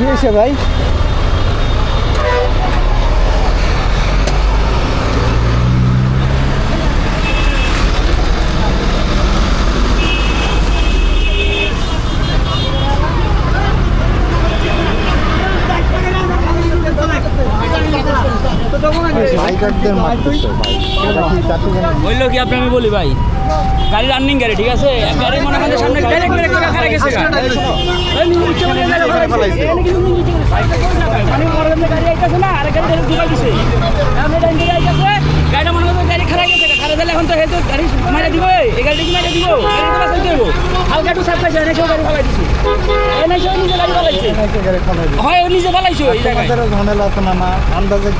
হয়েছে ভাই? বললো কি আপনি আমি বলি ভাই গাড়ি রানিং গাড়ি ঠিক আছে গাড়ি মনে করেন সামনে ডাইরেক্ট ব্রেক করে খারাপ গেছে গাড়ি আইতাছে না আর গাড়ি ঢুকাই দিছে আমি ডাইন দিকে আইতাছে গাড়িটা মনে করেন গাড়ি খারাপ গেছে খারাপ হলে এখন তো হেতু গাড়ি মাইরা দিব এই গাড়ি কি মাইরা দিব গাড়ি তো চলতে দেব হালকা একটু সাপ্লাই যায় না কেউ গাড়ি ফালাই দিছে এই নাই নিজে গাড়ি ফালাইছে হয় ও নিজে ফালাইছে এই জায়গায় ঝামেলা তো না মা আন্দাজে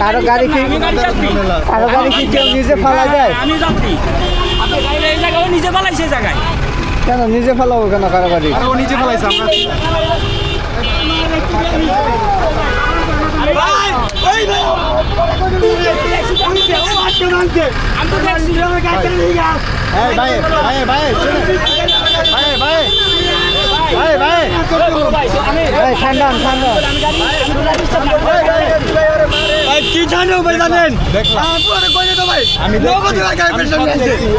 কারো গাড়ি কি কেউ নিজে ফালা যায়? আমি যাত্রী আপনি গাড়ি এই জায়গায় নিজে ফালাইছে এই জায়গায় কেন নিজে ফালাবো কেন কারো গাড়ি? ও নিজে ফেলাইছে আমরা কি জানো ভাই জানেন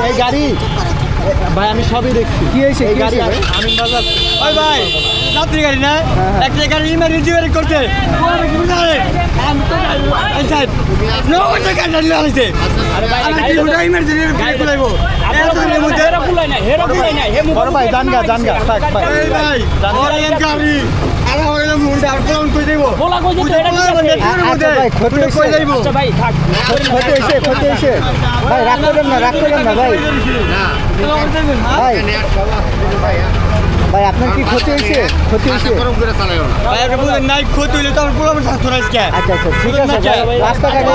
এই গাড়ি ভাই আমি সবই দেখছি। কি হয়েছে? এই গাড়ি আমি বাজার ওই ভাই যাত্রী গাড়ি না একটা গাড়ি ইমার্জেন্সি গাড়ি করতে ভাই আপনার কি ক্ষতি হয়েছে? ক্ষতি হয়েছে নাই ক্ষতি হইলে তো আমার পুরো স্বাস্থ্য আজকে আচ্ছা আচ্ছা ঠিক আছে রাস্তাঘাটে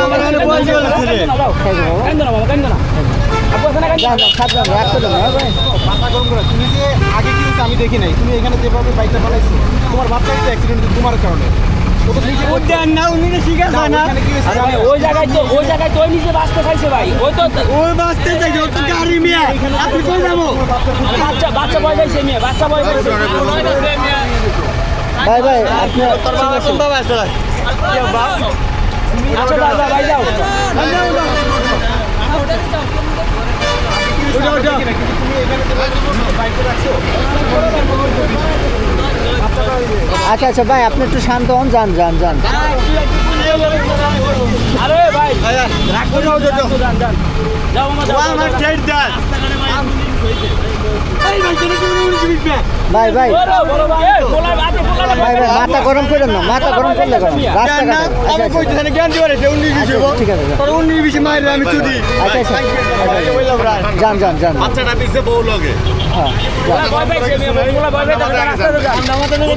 তুমি যে আগে কি হচ্ছে আমি দেখি নাই তুমি এখানে যেভাবে বাইকটা চালাইছো তোমার বাচ্চা একটা অ্যাক্সিডেন্ট তোমার কারণে ওই জায়গায় তো ওই নিজে বাঁচতে খাইছে ভাই ওই তো ওই বাঁচতে যাইছে ও তো গাড়ি মিয়া আপনি কই যাবো বাচ্চা বয় যাইছে মেয়ে বাচ্চা বয় যাইছে ভাই ভাই আপনি আচ্ছা দাদা ভাই যাও আচ্ছা আচ্ছা ভাই আপনি একটু শান্ত হন যান যান যান আরে ভাই রাখো যাও যাও আমার ভাই ভাই ভাই মাথা গরম করেন না মাথা গরম করলে গরম ঠিক আছে যান যান যান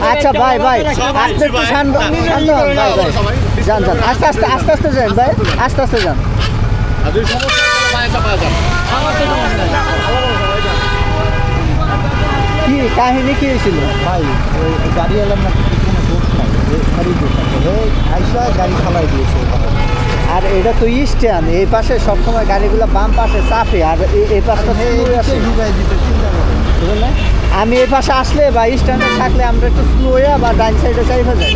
আচ্ছা ভাই ভাই আপনি একটু শান্ত শান্ত হন ভাই ভাই যান যান আস্তে আস্তে আস্তে আস্তে যান ভাই আস্তে আস্তে যান কি কাহিনী কি হয়েছিল ভাই গাড়ি এলাম না গাড়ি খালাই দিয়েছে আর এটা তো স্ট্যান্ড এই পাশে সবসময় গাড়িগুলো বাম পাশে চাপে আর এই পাশটা আমি এই পাশে আসলে বা স্ট্যান্ডে থাকলে আমরা একটু স্লো হয়ে বা ডাইন সাইডে চাইবা যাই